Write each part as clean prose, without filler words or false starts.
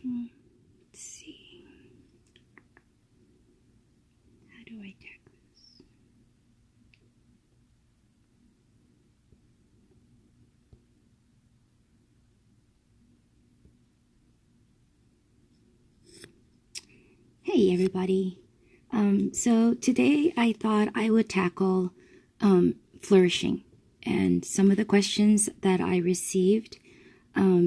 Let's see. How do I tag this? Hey everybody. So today I thought I would tackle flourishing, and some of the questions that I received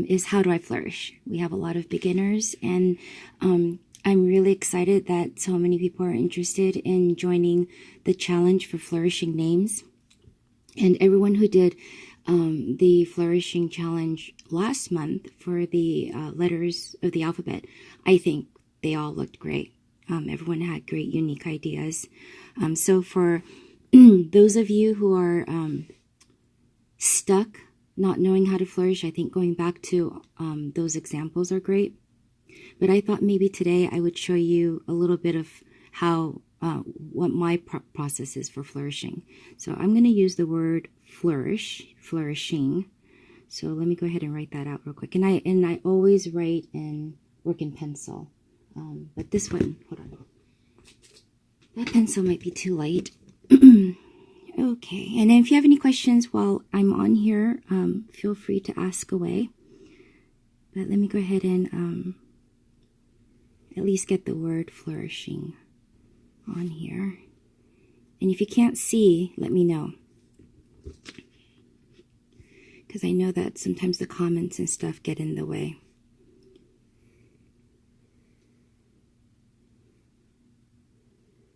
is how do I flourish? We have a lot of beginners, and I'm really excited that so many people are interested in joining the challenge for flourishing names. And everyone who did the flourishing challenge last month for the letters of the alphabet, I think they all looked great. Everyone had great, unique ideas. So for those of you who are stuck, not knowing how to flourish, I think going back to those examples are great. But I thought maybe today I would show you a little bit of how, what my process is for flourishing. So I'm going to use the word flourish, flourishing. So let me go ahead and write that out real quick. And I always work in pencil. But this one, hold on. That pencil might be too light. Okay, and if you have any questions while I'm on here, feel free to ask away. But let me go ahead and at least get the word flourishing on here. And if you can't see, let me know. Because I know that sometimes the comments and stuff get in the way.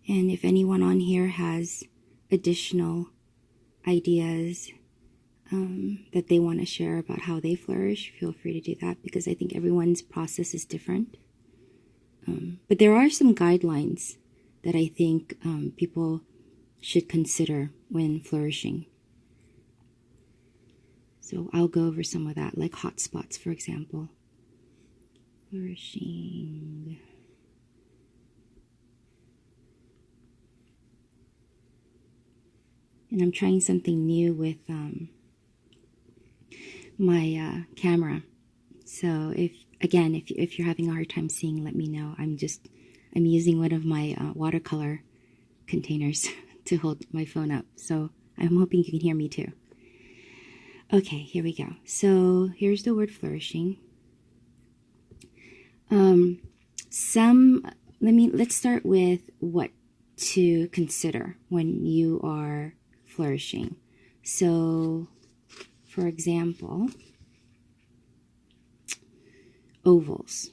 And if anyone on here has additional ideas that they want to share about how they flourish, feel free to do that, because I think everyone's process is different. But there are some guidelines that I think people should consider when flourishing. So I'll go over some of that, like hot spots, for example. Flourishing. And I'm trying something new with my camera. So if you're having a hard time seeing, let me know. I'm using one of my watercolor containers to hold my phone up. So I'm hoping you can hear me too. Okay, here we go. So here's the word flourishing. Let's start with what to consider when you are flourishing. So, for example, ovals.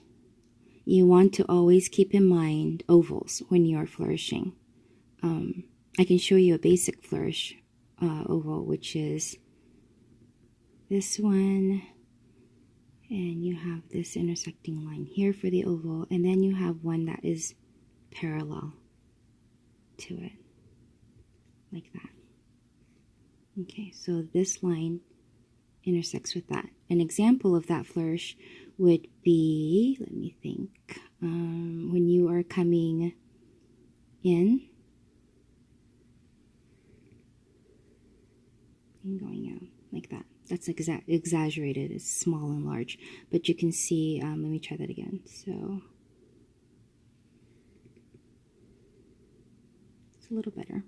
You want to always keep in mind ovals when you are flourishing. I can show you a basic flourish oval, which is this one, and you have this intersecting line here for the oval, and then you have one that is parallel to it, like that. Okay, so this line intersects with that. An example of that flourish would be, let me think, when you are coming in and going out, like that. That's exaggerated, it's small and large, but you can see, let me try that again. So it's a little better.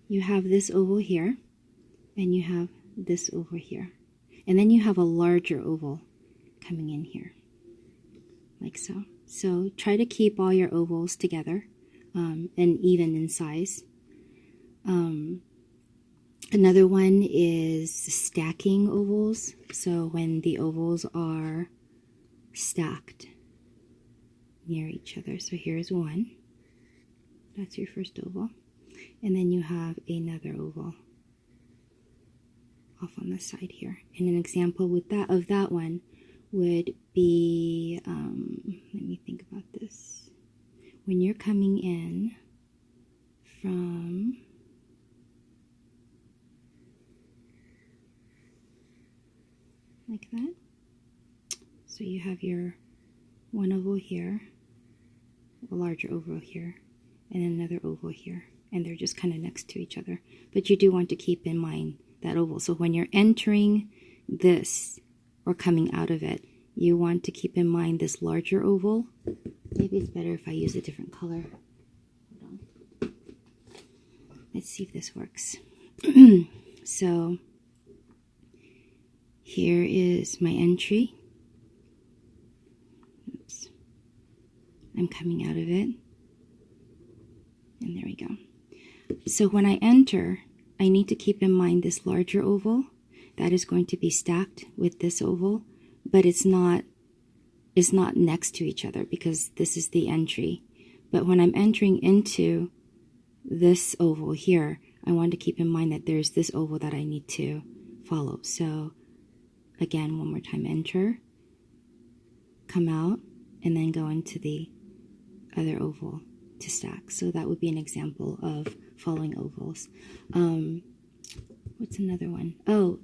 You have this oval here, and you have this oval here. And then you have a larger oval coming in here, like so. So try to keep all your ovals together and even in size. Another one is stacking ovals. So when the ovals are stacked near each other. So here's one. That's your first oval. And then you have another oval off on the side here. And an example with of that one would be, let me think about this. When you're coming in from like that. So you have your one oval here, a larger oval here, and another oval here. And they're just kind of next to each other. But you do want to keep in mind that oval. So when you're entering this or coming out of it, you want to keep in mind this larger oval. Maybe it's better if I use a different color. Hold on. Let's see if this works. So here is my entry. Oops. I'm coming out of it. And there we go. So when I enter, I need to keep in mind this larger oval that is going to be stacked with this oval, but it's not next to each other because this is the entry. But when I'm entering into this oval here, I want to keep in mind that there's this oval that I need to follow. So again, one more time, enter, come out, and then go into the other oval to stack. So that would be an example of following ovals. What's another one? Oh,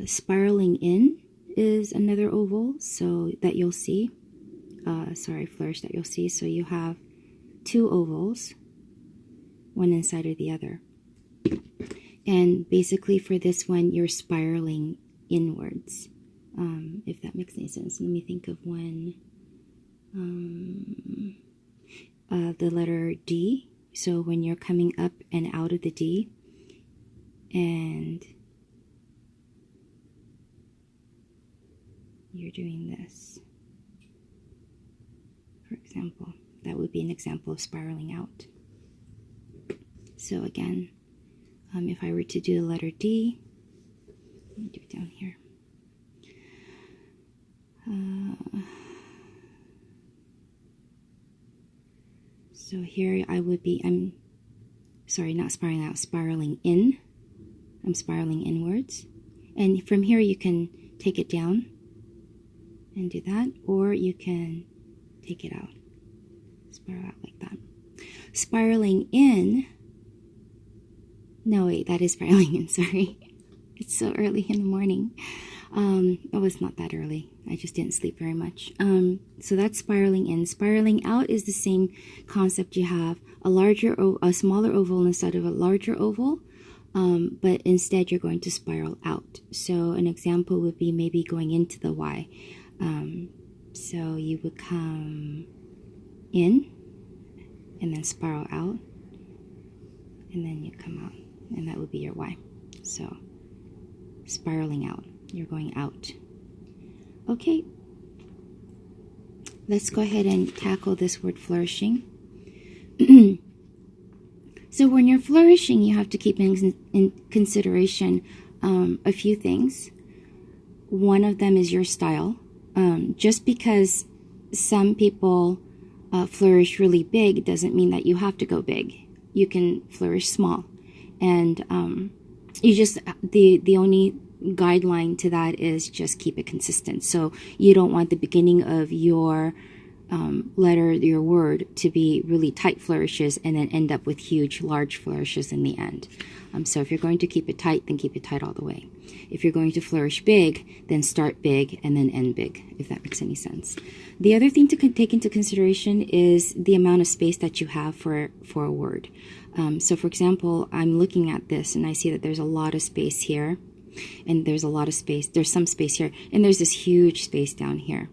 spiraling in is another oval, so that you'll see. Flourish, that you'll see. So you have two ovals, one inside of the other. And basically for this one, you're spiraling inwards, if that makes any sense. Let me think of one. The letter D. So when you're coming up and out of the D, and you're doing this, for example, that would be an example of spiraling out. So again, if I were to do the letter D, let me do it down here. So here I would be, not spiraling out, spiraling in. I'm spiraling inwards. And from here you can take it down and do that, or you can take it out, spiral out like that. Spiraling in, no wait, that is spiraling in, sorry. It's so early in the morning. Oh, it's not that early. I just didn't sleep very much. So that's spiraling in. Spiraling out is the same concept. You have a smaller oval instead of a larger oval, but instead you're going to spiral out. So an example would be maybe going into the Y. So you would come in and then spiral out, and then you come out, and that would be your Y. So spiraling out, you're going out. Okay, let's go ahead and tackle this word flourishing. So when you're flourishing, you have to keep in consideration a few things. One of them is your style. Just because some people flourish really big doesn't mean that you have to go big. You can flourish small, and the only guideline to that is just keep it consistent. So you don't want the beginning of your letter, your word, to be really tight flourishes and then end up with huge, large flourishes in the end. So if you're going to keep it tight, then keep it tight all the way. If you're going to flourish big, then start big and then end big, if that makes any sense. The other thing to take into consideration is the amount of space that you have for a word. So for example, I'm looking at this and I see that there's a lot of space here, and there's a lot of space, there's some space here, and there's this huge space down here.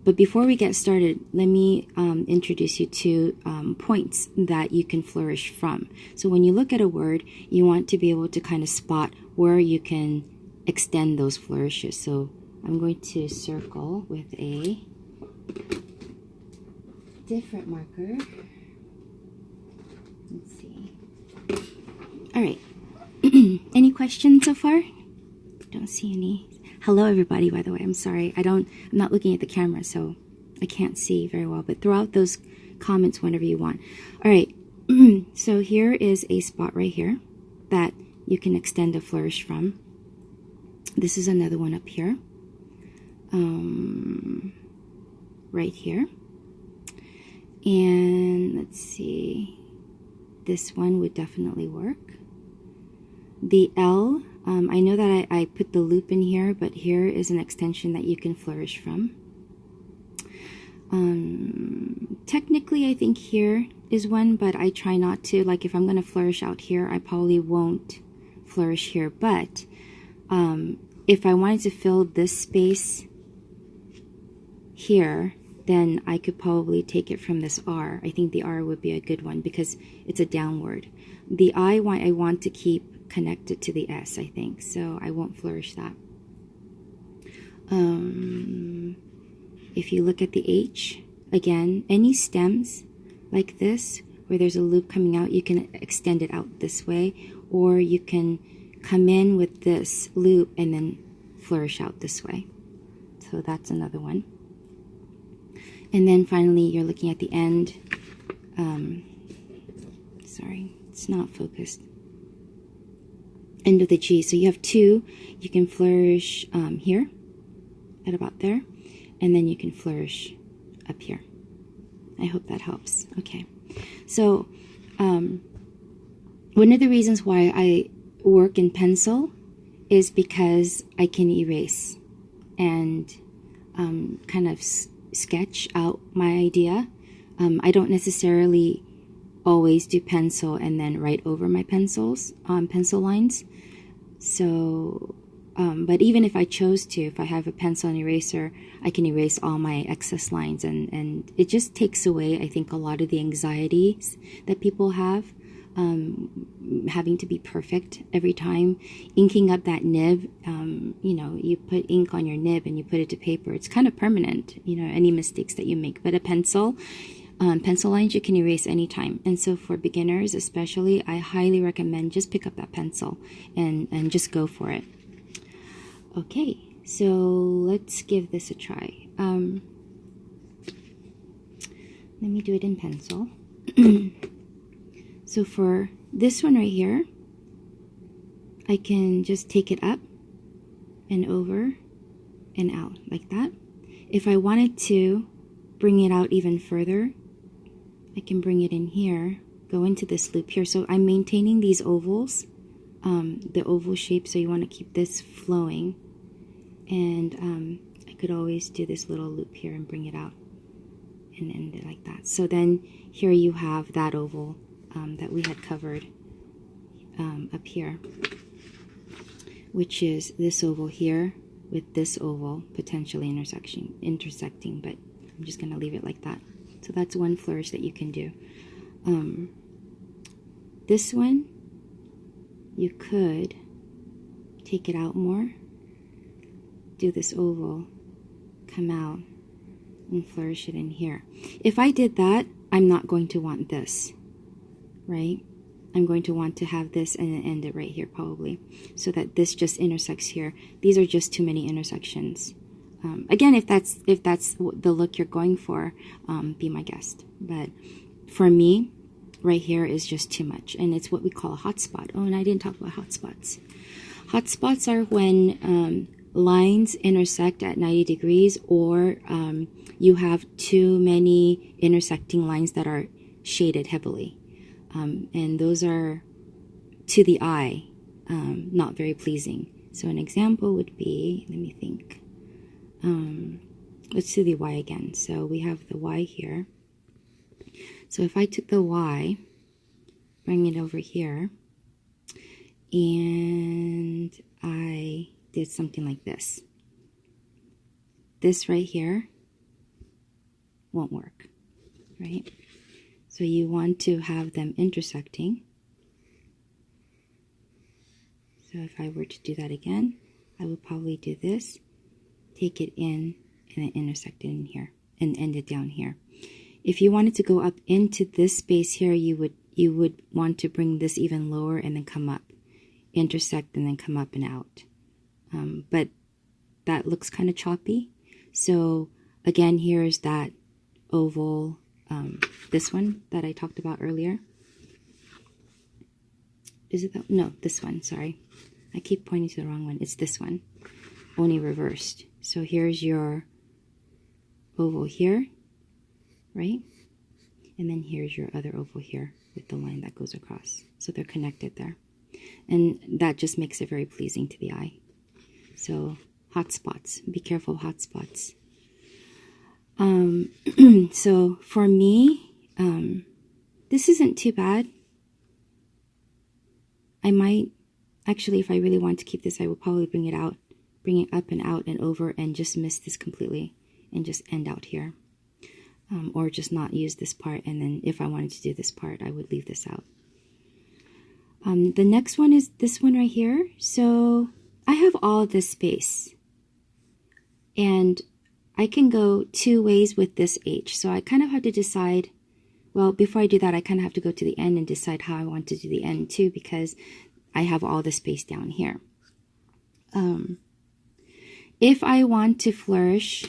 But before we get started, let me introduce you to points that you can flourish from. So when you look at a word, you want to be able to kind of spot where you can extend those flourishes. So I'm going to circle with a different marker. Let's see. All right. Any questions so far? Don't see any. Hello, everybody, by the way. I'm sorry. I'm not looking at the camera, so I can't see very well. But throw out those comments whenever you want. All right. So here is a spot right here that you can extend a flourish from. This is another one up here. Right here. And let's see. This one would definitely work. The L, I know that I put the loop in here, but here is an extension that you can flourish from. Technically, I think here is one, but I try not to. Like if I'm going to flourish out here, I probably won't flourish here. But if I wanted to fill this space here, then I could probably take it from this R. I think the R would be a good one because it's a downward. The I want to keep connected to the S, I think, so I won't flourish that. If you look at the H, again, any stems like this, where there's a loop coming out, you can extend it out this way, or you can come in with this loop and then flourish out this way. So that's another one. And then finally, you're looking at the end. Sorry, it's not focused. End of the G. So you have two. You can flourish here, at about there, and then you can flourish up here. I hope that helps. Okay. So one of the reasons why I work in pencil is because I can erase and kind of sketch out my idea. I don't necessarily always do pencil and then write over my pencil lines. So, but even if I chose to, if I have a pencil and eraser, I can erase all my excess lines, and it just takes away, I think, a lot of the anxieties that people have, having to be perfect every time. Inking up that nib, you know, you put ink on your nib and you put it to paper. It's kind of permanent, you know, any mistakes that you make. But a pencil lines you can erase anytime. And so for beginners especially, I highly recommend just pick up that pencil and just go for it. Okay, so let's give this a try. Let me do it in pencil. So for this one right here, I can just take it up and over and out like that. If I wanted to bring it out even further, I can bring it in here, go into this loop here. So I'm maintaining these ovals, the oval shape, so you want to keep this flowing. And I could always do this little loop here and bring it out and end it like that. So then here you have that oval that we had covered up here, which is this oval here with this oval potentially intersecting, but I'm just going to leave it like that. So that's one flourish that you can do. This one, you could take it out more, do this oval, come out, and flourish it in here. If I did that, I'm not going to want this, right? I'm going to want to have this and then end it right here probably, so that this just intersects here. These are just too many intersections. Again, if that's the look you're going for, be my guest. But for me, right here is just too much, and it's what we call a hot spot. Oh, and I didn't talk about hot spots. Hot spots are when lines intersect at 90 degrees, or you have too many intersecting lines that are shaded heavily. And those are, to the eye, not very pleasing. So an example would be, let me think. Let's do the Y again. So we have the Y here. So if I took the Y, bring it over here, and I did something like this. This right here won't work, right? So you want to have them intersecting. So if I were to do that again, I would probably do this, take it in, and then intersect it in here, and end it down here. If you wanted to go up into this space here, you would want to bring this even lower and then come up, intersect and then come up and out. But that looks kind of choppy. So again, here's that oval, this one that I talked about earlier. Is it that? No, this one, sorry. I keep pointing to the wrong one. It's this one, only reversed. So here's your oval here, right? And then here's your other oval here with the line that goes across. So they're connected there. And that just makes it very pleasing to the eye. So hot spots, be careful of hot spots. So for me, this isn't too bad. I might, actually, if I really want to keep this, I would probably bring it up and out and over and just miss this completely and just end out here. Or just not use this part, and then if I wanted to do this part, I would leave this out. The next one is this one right here. So I have all this space, and I can go two ways with this H. So I kind of have to decide, well, before I do that, I kind of have to go to the end and decide how I want to do the end too, because I have all the space down here. If I want to flourish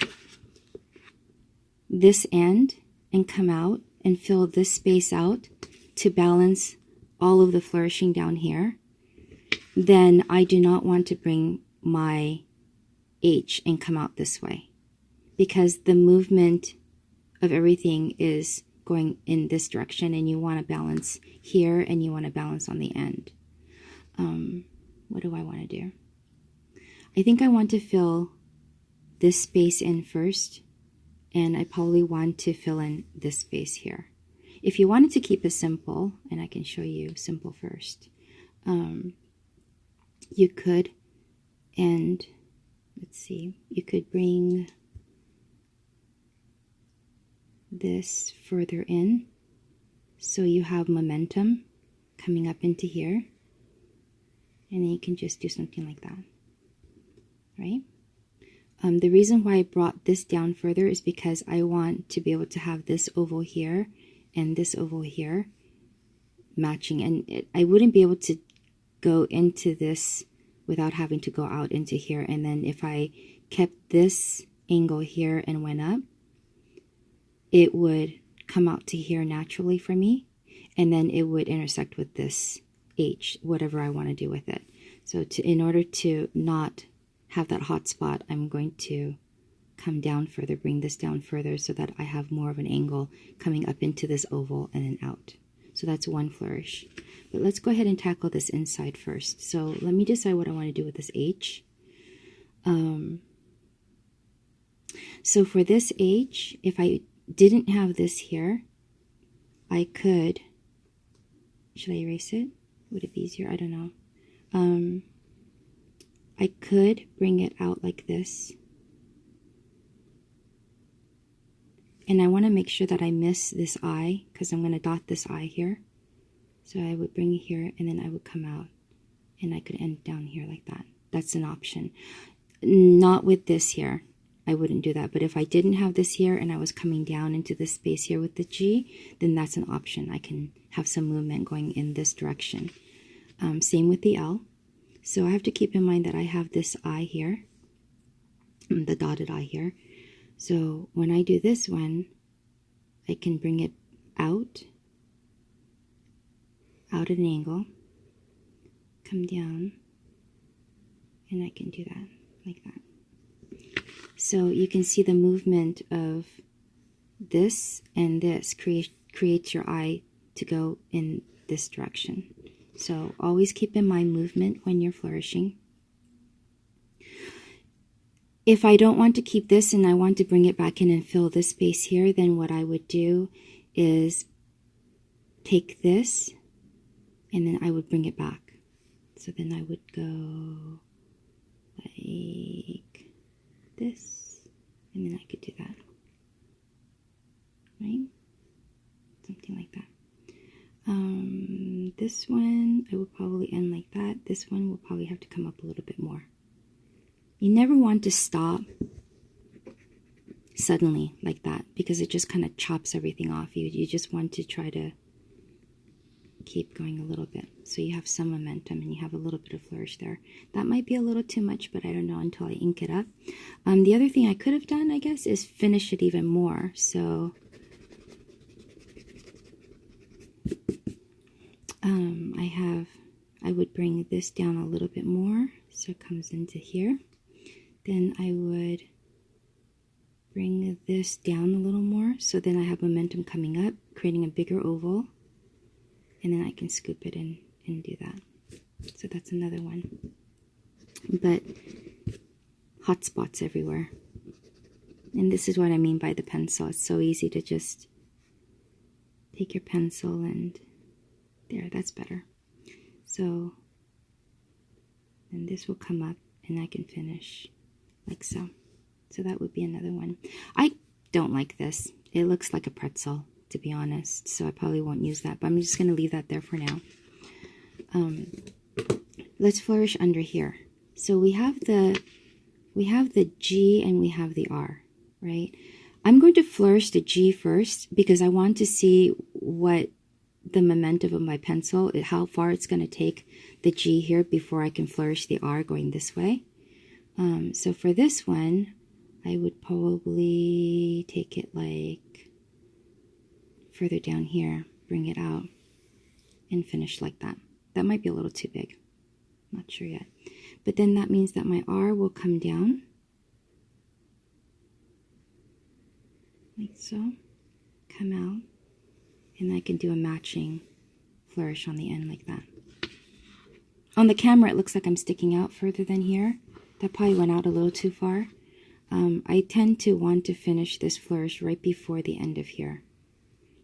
this end and come out and fill this space out to balance all of the flourishing down here, then I do not want to bring my H and come out this way, because the movement of everything is going in this direction, and you want to balance here and you want to balance on the end. What do I want to do? I think I want to fill this space in first, and I probably want to fill in this space here. If you wanted to keep it simple, and I can show you simple first, you could, and let's see, you could bring this further in so you have momentum coming up into here, and then you can just do something like that, right? The reason why I brought this down further is because I want to be able to have this oval here and this oval here matching, and I wouldn't be able to go into this without having to go out into here. And then if I kept this angle here and went up, it would come out to here naturally for me, and then it would intersect with this H, whatever I want to do with it. So in order to not have that hot spot, I'm going to come down further, bring this down further so that I have more of an angle coming up into this oval and then out. So that's one flourish. But let's go ahead and tackle this inside first. So let me decide what I want to do with this H. So for this H, if I didn't have this here, I could, should I erase it? Would it be easier? I don't know. I could bring it out like this. And I want to make sure that I miss this eye, because I'm going to dot this eye here. So I would bring it here, and then I would come out, and I could end down here like that. That's an option. Not with this here. I wouldn't do that. But if I didn't have this here and I was coming down into this space here with the G, then that's an option. I can have some movement going in this direction. Same with the L. So I have to keep in mind that I have this eye here, the dotted eye here. So when I do this one, I can bring it out at an angle, come down, and I can do that like that. So you can see the movement of this and this creates your eye to go in this direction. So always keep in mind movement when you're flourishing. If I don't want to keep this and I want to bring it back in and fill this space here, then what I would do is take this and then I would bring it back. So then I would go like this, and then I could do that, right? Something like that. This one, I would probably end like that. This one will probably have to come up a little bit more. You never want to stop suddenly like that, because it just kind of chops everything off. You just want to try to keep going a little bit so you have some momentum and you have a little bit of flourish there. That might be a little too much, but I don't know until I ink it up. The other thing I could have done, I guess, is finish it even more. So I would bring this down a little bit more so it comes into here. Then I would bring this down a little more, so then I have momentum coming up, creating a bigger oval, and then I can scoop it in and do that. So that's another one. But hot spots everywhere. And this is what I mean by the pencil. It's so easy to just take your pencil and there, that's better. So then this will come up and I can finish like so. So that would be another one. I don't like this. It looks like a pretzel, to be honest. So I probably won't use that, but I'm just going to leave that there for now. Let's flourish under here. So we have the G and we have the R, right? I'm going to flourish the G first because I want to see what the momentum of my pencil, how far it's going to take the G here before I can flourish the R going this way. So for this one, I would probably take it like further down here, bring it out, and finish like that. That might be a little too big. Not sure yet. But then that means that my R will come down, like so, come out, and I can do a matching flourish on the end like that. On the camera, it looks like I'm sticking out further than here. That probably went out a little too far. I tend to want to finish this flourish right before the end of here,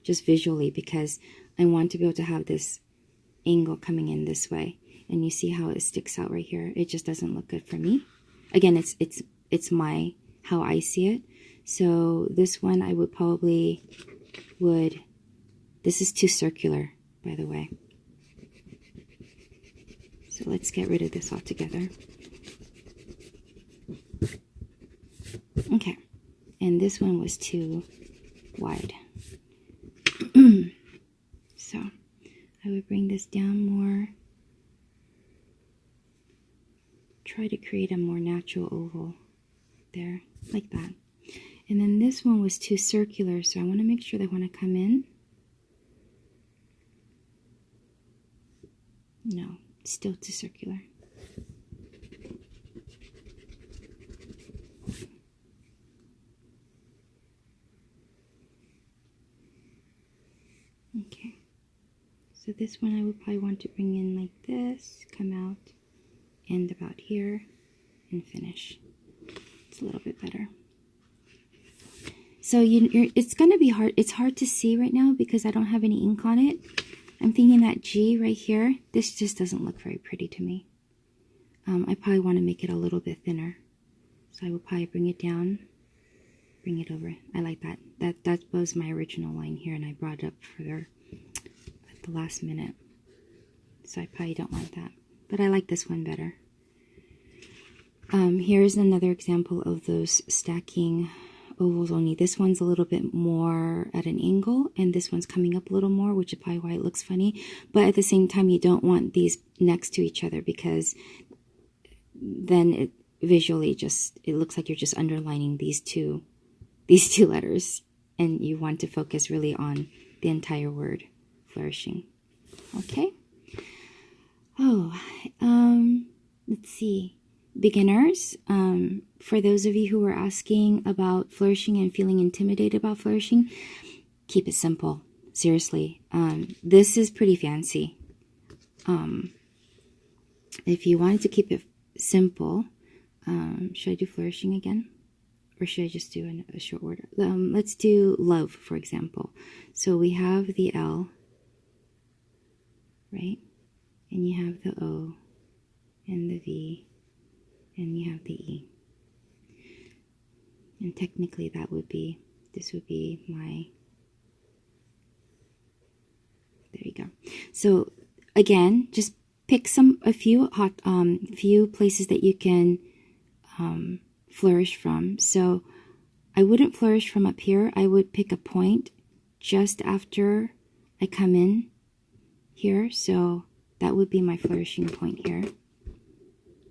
just visually, because I want to be able to have this angle coming in this way. And you see how it sticks out right here. It just doesn't look good for me. Again, it's my, how I see it. So this one I would probably this is too circular, by the way. So let's get rid of this altogether. Okay, and this one was too wide. So I would bring this down more. Try to create a more natural oval there, like that. And then this one was too circular, so I want to make sure that when I come in, no, it's still too circular. Okay, so this one I would probably want to bring in like this, come out, end about here, and finish. It's a little bit better. So it's going to be hard. It's hard to see right now because I don't have any ink on it. I'm thinking that G right here, this just doesn't look very pretty to me. I probably want to make it a little bit thinner. So I will probably bring it down, bring it over. I like that. That was my original line here, and I brought it up further at the last minute. So I probably don't like that. But I like this one better. Here's another example of those stacking ovals, only this one's a little bit more at an angle, and this one's coming up a little more, which is probably why it looks funny. But at the same time, you don't want these next to each other because then it visually it looks like you're just underlining these two letters, and you want to focus really on the entire word, flourishing. Okay. Oh, let's see. Beginners, for those of you who are asking about flourishing and feeling intimidated about flourishing, keep it simple. Seriously, this is pretty fancy. If you wanted to keep it simple, should I do flourishing again? Or should I just do a short word? Let's do love, for example. So we have the L, right? And you have the O, and the V, and you have the E. And technically this would be my, there you go. So again, just pick a few places that you can flourish from. So I wouldn't flourish from up here. I would pick a point just after I come in here. So that would be my flourishing point here.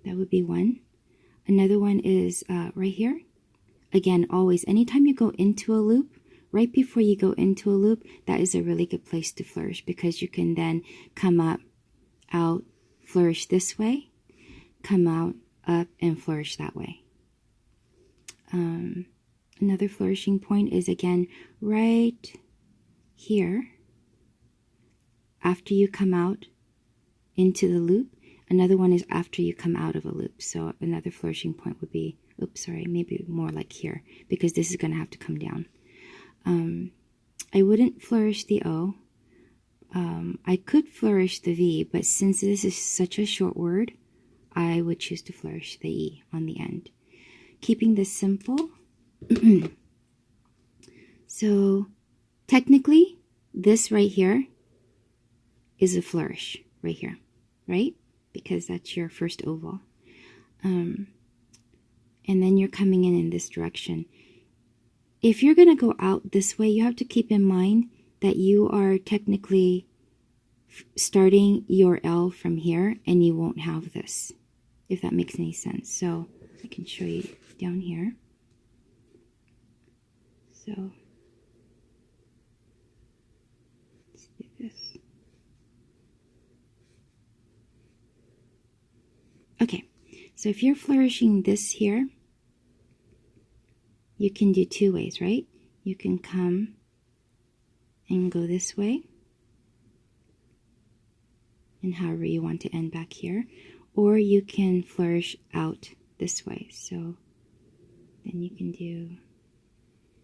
That would be one. Another one is right here. Again, always, anytime you go into a loop, right before you go into a loop, that is a really good place to flourish because you can then come up, out, flourish this way, come out, up, and flourish that way. Another flourishing point is, again, right here. After you come out into the loop, another one is after you come out of a loop. So another flourishing point would be, oops, sorry, maybe more like here, because this is going to have to come down. I wouldn't flourish the O. I could flourish the V, but since this is such a short word, I would choose to flourish the E on the end. keeping this simple. So technically, this right here is a flourish right here, right? Because that's your first oval. And then you're coming in this direction. If you're going to go out this way, you have to keep in mind that you are technically starting your L from here, and you won't have this, if that makes any sense. So I can show you down here. So let's do this. Okay, so if you're flourishing this here, you can do two ways, right? You can come and go this way, and however you want to end back here, or you can flourish out this way. So then you can do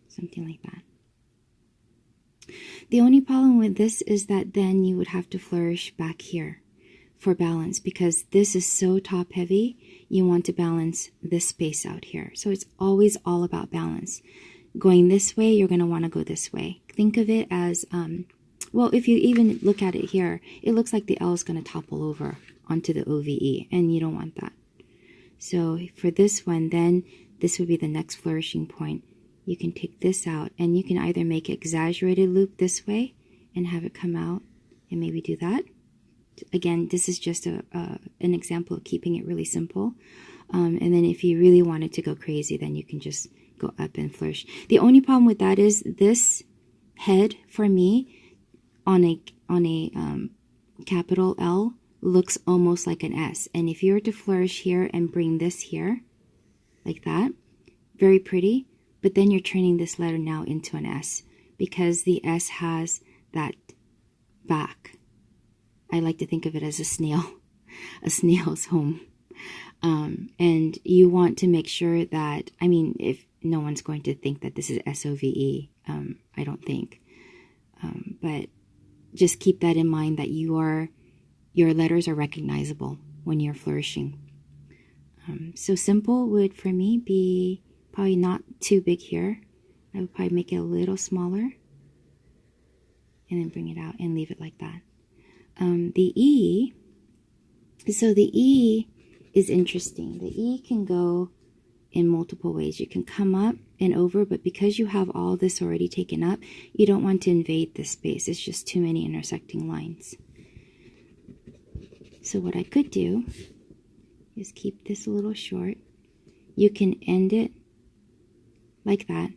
something like that. The only problem with this is that then you would have to flourish back here for balance, because this is so top heavy. You want to balance this space out here. So it's always all about balance. Going this way, you're going to want to go this way. Think of it as, well, if you even look at it here, it looks like the L is going to topple over onto the OVE, and you don't want that. So for this one, then this would be the next flourishing point. You can take this out, and you can either make an exaggerated loop this way and have it come out and maybe do that. Again, this is just an example of keeping it really simple. And then if you really wanted to go crazy, then you can just go up and flourish. The only problem with that is this head for me on a capital L looks almost like an S. And if you were to flourish here and bring this here like that, very pretty, but then you're turning this letter now into an S, because the S has that back. I like to think of it as a snail, a snail's home. And you want to make sure that, I mean, if no one's going to think that this is SOVE, I don't think. But just keep that in mind, that your letters are recognizable when you're flourishing. So simple would, for me, be probably not too big here. I would probably make it a little smaller and then bring it out and leave it like that. The E, so the E is interesting. The E can go in multiple ways. You can come up and over, but because you have all this already taken up, you don't want to invade this space. It's just too many intersecting lines. So what I could do is keep this a little short. You can end it like that.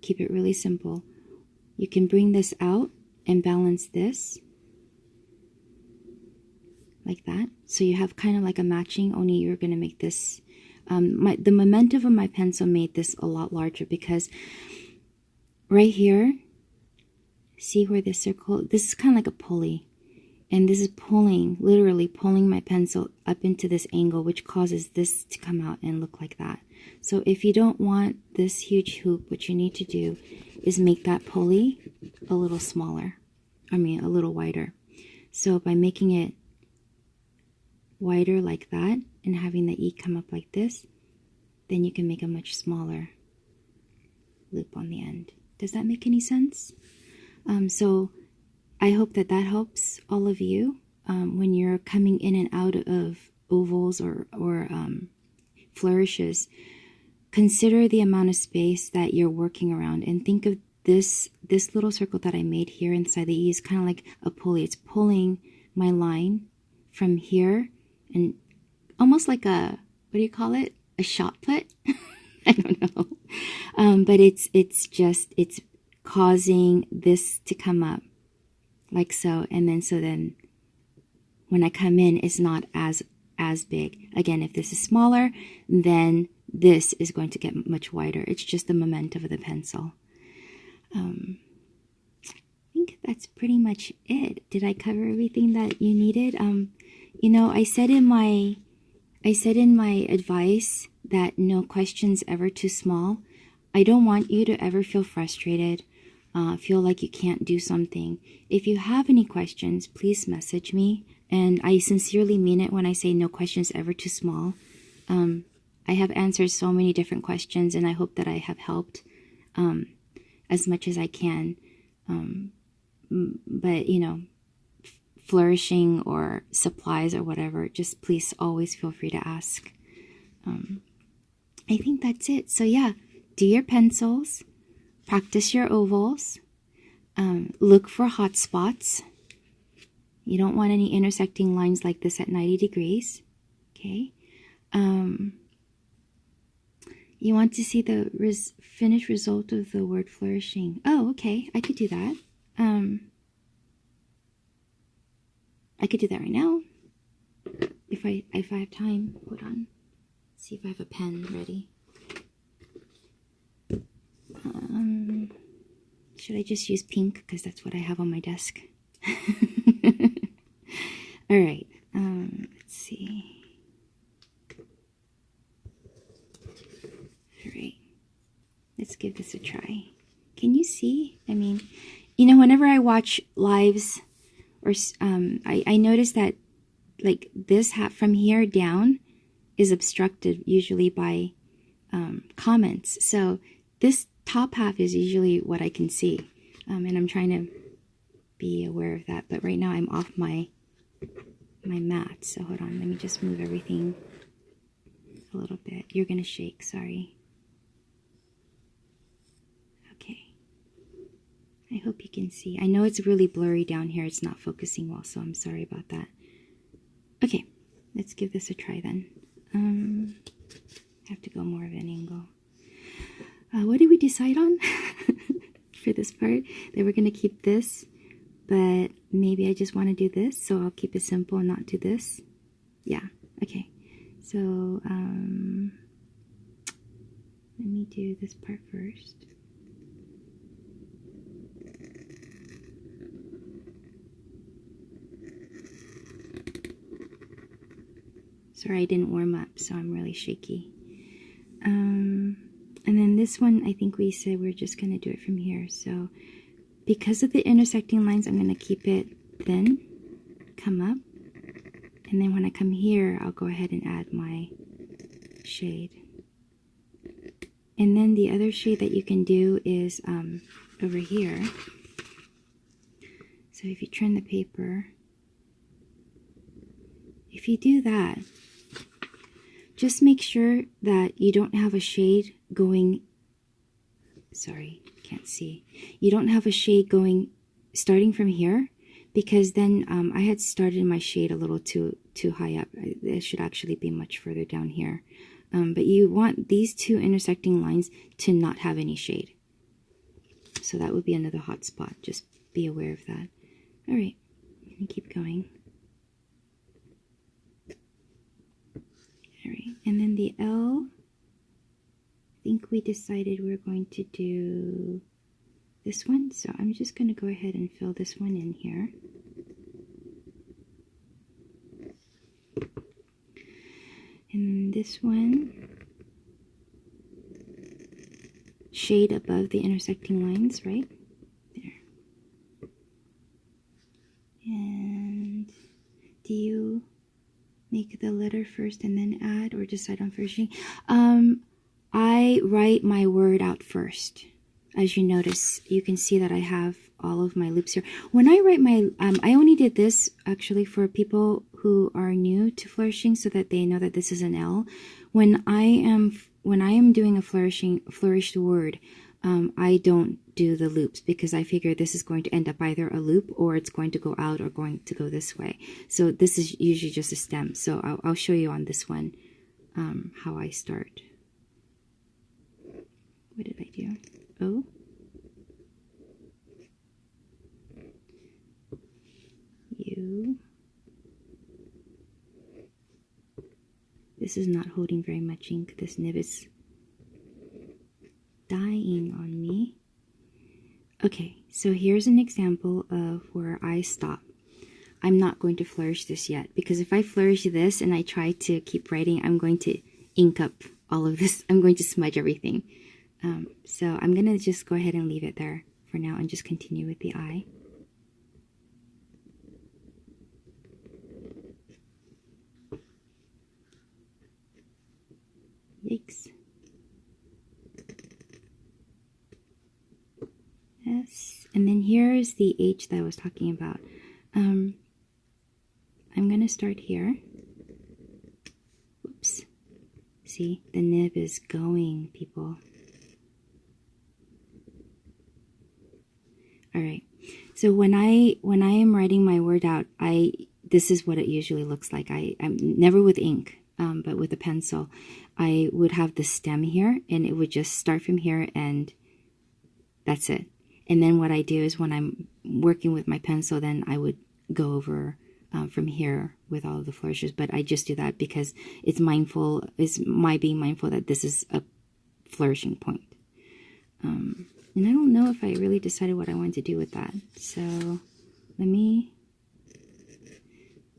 Keep it really simple. You can bring this out and balance this like that. So you have kind of like a matching, only you're going to make this, the momentum of my pencil made this a lot larger, because right here, see where this circle, this is kind of like a pulley, and this is pulling, literally pulling my pencil up into this angle, which causes this to come out and look like that. So if you don't want this huge hoop, what you need to do is make that pulley a little smaller, a little wider. So by making it wider like that and having the E come up like this, then you can make a much smaller loop on the end. Does that make any sense? So I hope that helps all of you when you're coming in and out of ovals or flourishes. Consider the amount of space that you're working around, and think of this little circle that I made here inside the E is kind of like a pulley. It's pulling my line from here, and almost like a, what do you call it? A shot put? I don't know. But it's causing this to come up like so. And then when I come in, it's not as big. Again, if this is smaller, then this is going to get much wider. It's just the momentum of the pencil. I think that's pretty much it. Did I cover everything that you needed? You know, I said in my advice that no question's ever too small. I don't want you to ever feel frustrated, feel like you can't do something. If you have any questions, please message me. And I sincerely mean it when I say no question's ever too small. I have answered so many different questions, and I hope that I have helped as much as I can. But, you know, flourishing or supplies or whatever, just please always feel free to ask. I think that's it. So yeah, do your pencils, practice your ovals, look for hot spots. You don't want any intersecting lines like this at 90 degrees. Okay. You want to see the finished result of the word flourishing. Oh, okay. I could do that. I could do that right now. If I have time. Hold on. See if I have a pen ready. Should I just use pink? Because that's what I have on my desk. All right. Let's see. All right. Let's give this a try. Can you see? I mean, you know, whenever I watch lives, or I notice that like this from here down is obstructed usually by comments. So this top half is usually what I can see, and I'm trying to be aware of that. But right now I'm off my mat, so hold on. Let me just move everything a little bit. You're gonna shake. Sorry. Okay. I hope you can see. I know it's really blurry down here. It's not focusing well, so I'm sorry about that. Okay, let's give this a try then. I have to go more of an angle. What did we decide on for this part? That we're going to keep this, but maybe I just want to do this, so I'll keep it simple and not do this. Yeah, okay. So, let me do this part first. Sorry, I didn't warm up, so I'm really shaky. And then this one, I think we said we're just going to do it from here. So because of the intersecting lines, I'm going to keep it thin, come up. And then when I come here, I'll go ahead and add my shade. And then the other shade that you can do is over here. So if you turn the paper, if you do that, just make sure that you don't have a shade going, sorry, can't see. You don't have a shade going, starting from here, because then I had started my shade a little too high up. It should actually be much further down here. But you want these two intersecting lines to not have any shade. So that would be another hot spot. Just be aware of that. All right, I'm gonna keep going. All right, and then the L, I think we decided we're going to do this one. So I'm just going to go ahead and fill this one in here. And this one, shade above the intersecting lines, right? There. And do you make the letter first and then add, or decide on flourishing? I write my word out first. As you notice, you can see that I have all of my loops here. When I write my, I only did this actually for people who are new to flourishing, so that they know that this is an L. When I am doing a flourished word, I don't do the loops, because I figure this is going to end up either a loop, or it's going to go out, or going to go this way. So this is usually just a stem. So I'll show you on this one how I start. What did I do? O. U. This is not holding very much ink. This nib is dying on me. Okay, so here's an example of where I stop. I'm not going to flourish this yet, because if I flourish this and I try to keep writing, I'm going to ink up all of this. I'm going to smudge everything. So I'm going to just go ahead and leave it there for now and just continue with the I. Yikes. S. And then here's the H that I was talking about. I'm going to start here. Whoops. See, the nib is going, people. All right. So when I am writing my word out, this is what it usually looks like. I'm never with ink, but with a pencil. I would have the stem here, and it would just start from here, and that's it. And then what I do is when I'm working with my pencil, then I would go over from here with all of the flourishes. But I just do that because it's my being mindful that this is a flourishing point. And I don't know if I really decided what I wanted to do with that. So do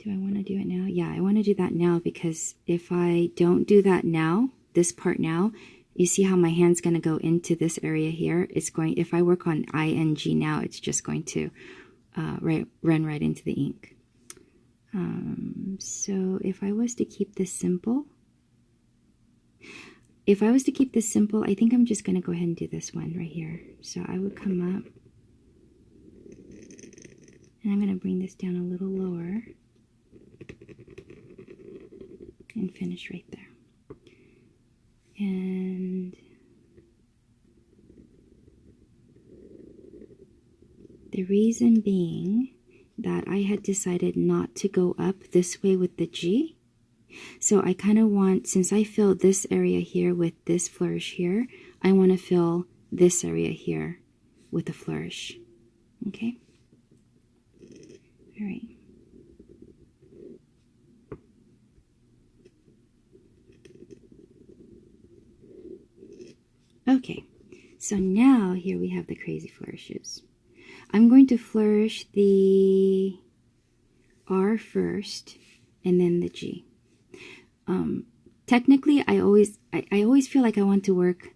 I want to do it now? Yeah, I want to do that now, because if I don't do that now, this part now, you see how my hand's going to go into this area here? If I work on ing now, it's just going to run right into the ink. So if I was to keep this simple, I think I'm just going to go ahead and do this one right here. So I would come up, and I'm going to bring this down a little lower and finish right there. And the reason being that I had decided not to go up this way with the G. So I kind of want, since I fill this area here with this flourish here, I want to fill this area here with a flourish. Okay? All right. Okay, so now here we have the crazy flourishes. I'm going to flourish the R first and then the G. Technically, I always feel like I want to work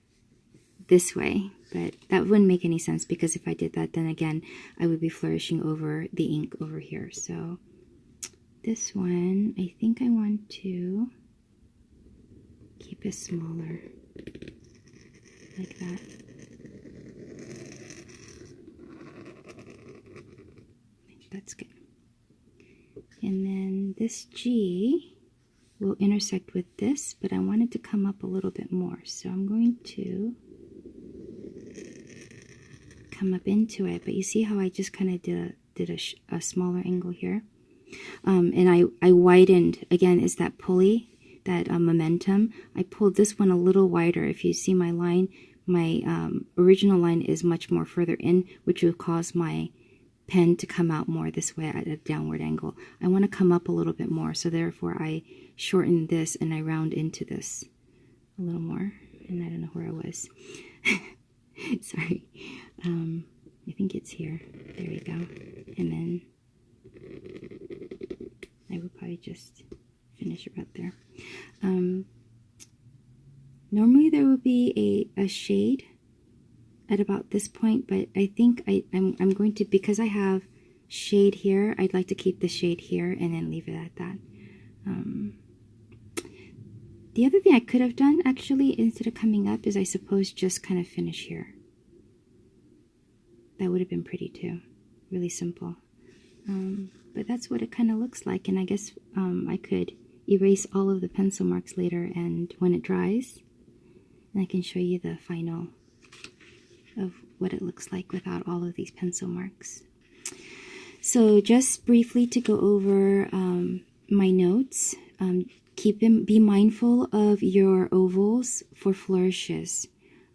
this way, but that wouldn't make any sense, because if I did that, then again, I would be flourishing over the ink over here. So this one, I think I want to keep it smaller, like that. That's good. And then this G will intersect with this, but I want it to come up a little bit more. So I'm going to come up into it, but you see how I just kind of did a smaller angle here. And I widened, again, is that pulley, that momentum. I pulled this one a little wider. If you see my line, my original line is much more further in, which will cause my pen to come out more this way at a downward angle. I want to come up a little bit more, so therefore I shorten this and I round into this a little more. And I don't know where I was. Sorry. I think it's here. There we go. And then I would probably just finish it right there. Normally there would be a shade at about this point, but I think I'm going to, because I have shade here, I'd like to keep the shade here and then leave it at that. The other thing I could have done, actually, instead of coming up, is I suppose just kind of finish here. That would have been pretty too. Really simple. But that's what it kind of looks like, and I guess I could erase all of the pencil marks later, and when it dries, and I can show you the final of what it looks like without all of these pencil marks. So just briefly to go over my notes, be mindful of your ovals for flourishes.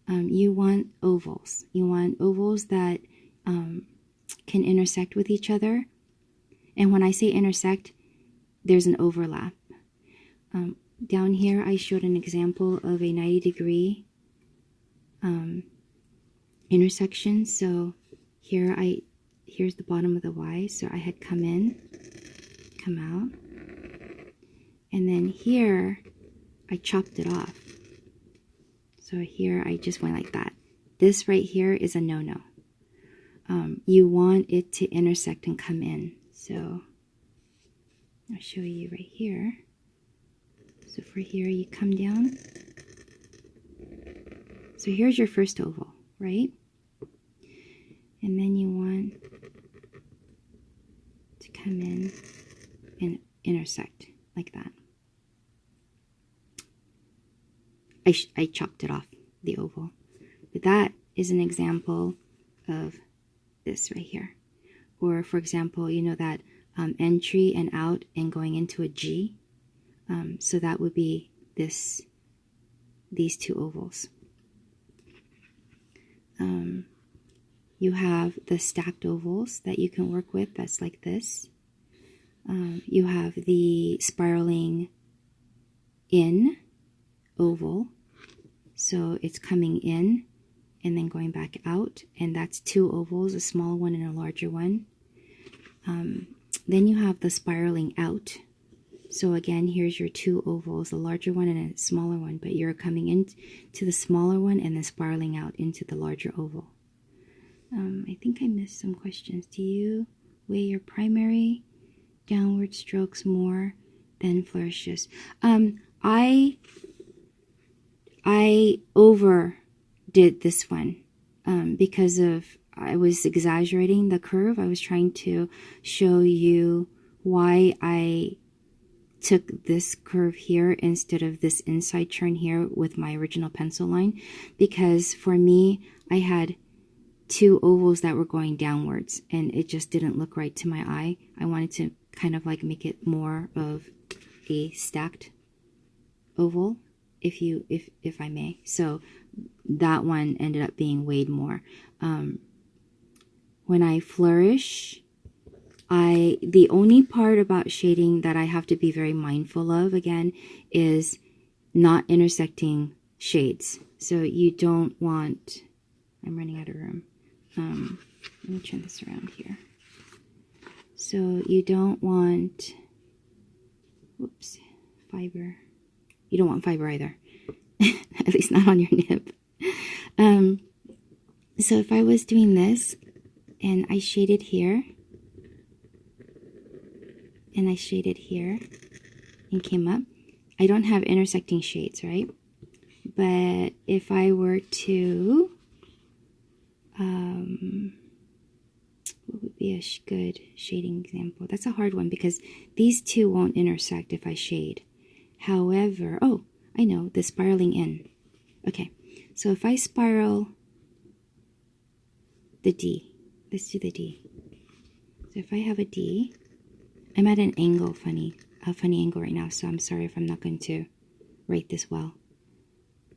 You want ovals. You want ovals that can intersect with each other. And when I say intersect, there's an overlap. Down here, I showed an example of a 90-degree intersection. So here's the bottom of the Y. So I had come in, come out, and then here I chopped it off. So here I just went like that. This right here is a no-no. You want it to intersect and come in. So I'll show you right here. So for here, you come down So here's your first oval, right? And then you want to come in and intersect like that. I chopped it off, the oval. But that is an example of this right here. Or for example, you know that entry and out and going into a G. So that would be these two ovals. You have the stacked ovals that you can work with. That's like this. You have the spiraling in oval. So it's coming in and then going back out. And that's two ovals, a small one and a larger one. Then you have the spiraling out. So again, here's your two ovals, a larger one and a smaller one, but you're coming into the smaller one and then spiraling out into the larger oval. I think I missed some questions. Do you weigh your primary downward strokes more than flourishes? I overdid this one because I was exaggerating the curve. I was trying to show you why I took this curve here instead of this inside turn here with my original pencil line, because for me, I had two ovals that were going downwards and it just didn't look right to my eye. I wanted to kind of like make it more of a stacked oval, if I may. So that one ended up being weighed more. When I flourish, the only part about shading that I have to be very mindful of, again, is not intersecting shades. So you don't want, I'm running out of room. Let me turn this around here. So you don't want, whoops, fiber. You don't want fiber either, at least not on your nib. So if I was doing this and I shaded here, and I shaded here and came up, I don't have intersecting shades, right? But if I were to, what would be a good shading example? That's a hard one because these two won't intersect if I shade. However, oh, I know, the spiraling in. Okay, so if I spiral the D, let's do the D. So if I have a D, I'm at an angle, a funny angle right now, so I'm sorry if I'm not going to write this well.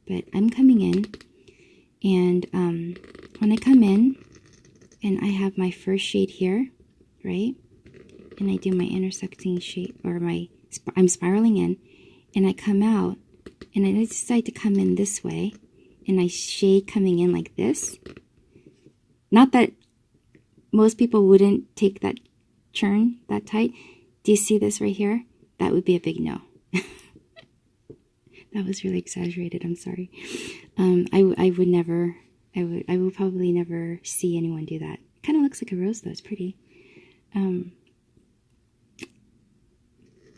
But I'm coming in, and when I come in, and I have my first shade here, right? And I do my intersecting shade, or I'm spiraling in, and I come out, and I decide to come in this way, and I shade coming in like this. Not that most people wouldn't take that turn that tight. Do you see this right here? That would be a big no. That was really exaggerated. I'm sorry. I would never. I would probably never see anyone do that. Kind of looks like a rose though. It's pretty.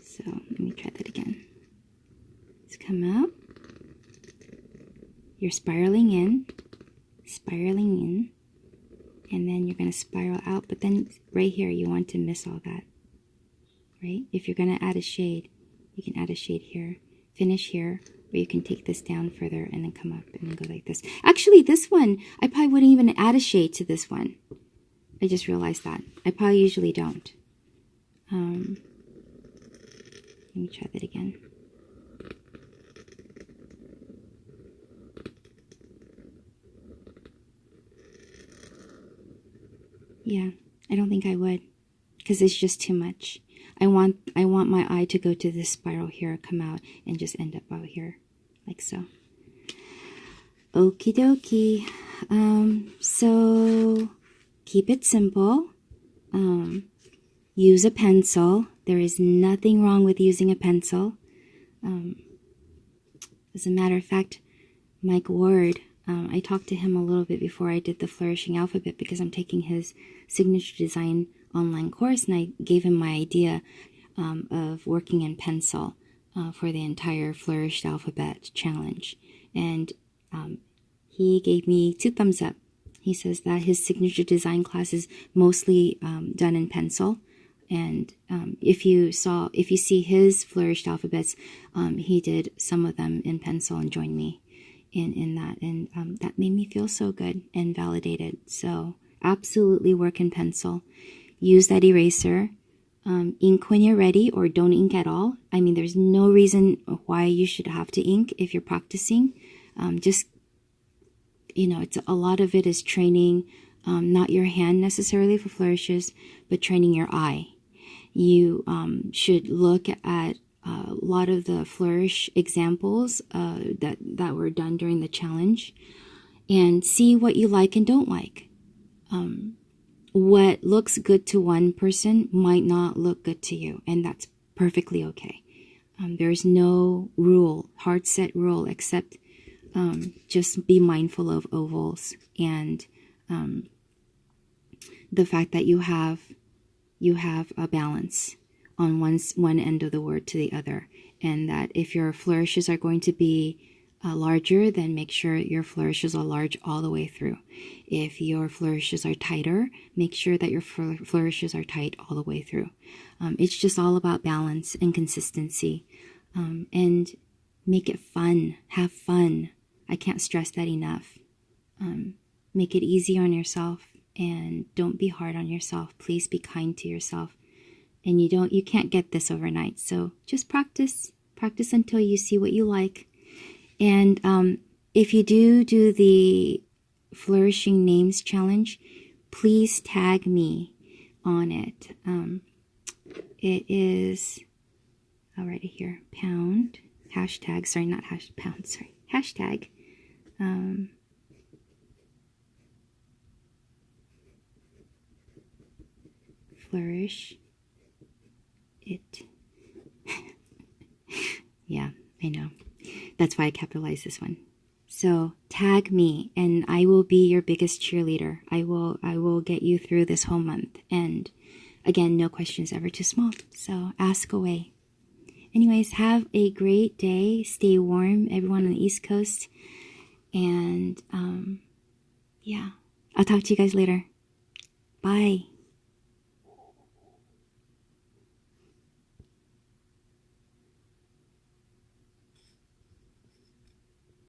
So let me try that again. Let's come out. You're spiraling in, and then you're going to spiral out. But then right here, you want to miss all that, right? If you're going to add a shade, you can add a shade here, finish here, or you can take this down further and then come up and then go like this. Actually, this one, I probably wouldn't even add a shade to this one. I just realized that. I probably usually don't. Let me try that again. Yeah, I don't think I would, because it's just too much. I want my eye to go to this spiral here, come out, and just end up out here, like so. Okie dokie. So keep it simple. Use a pencil. There is nothing wrong with using a pencil. As a matter of fact, Mike Ward, I talked to him a little bit before I did the Flourishing Alphabet because I'm taking his signature design online course, and I gave him my idea of working in pencil for the entire Flourished Alphabet challenge. And he gave me 2 thumbs up. He says that his signature design class is mostly done in pencil. And if you see his flourished alphabets, he did some of them in pencil and joined me in that. And that made me feel so good and validated. So absolutely work in pencil. Use that eraser. Ink when you're ready, or don't ink at all. I mean, there's no reason why you should have to ink if you're practicing. Just, it's a lot of it is training, not your hand necessarily for flourishes, but training your eye. You should look at a lot of the flourish examples that were done during the challenge and see what you like and don't like. What looks good to one person might not look good to you, and that's perfectly okay. There's no hard set rule, except just be mindful of ovals and the fact that you have a balance on one end of the word to the other, and that if your flourishes are going to be larger, then make sure your flourishes are large all the way through. If your flourishes are tighter, make sure that your flourishes are tight all the way through. It's just all about balance and consistency, and make it fun. Have fun. I can't stress that enough. Make it easy on yourself, and don't be hard on yourself. Please be kind to yourself. And you can't get this overnight. So just practice until you see what you like. And if you do the Flourishing Names Challenge, please tag me on it. It is, I'll write it here, hashtag flourish it. Yeah, I know. That's why I capitalized this one. So tag me, and I will be your biggest cheerleader. I will get you through this whole month. And again, no question is ever too small. So ask away. Anyways, have a great day. Stay warm, everyone on the East Coast. And yeah, I'll talk to you guys later. Bye.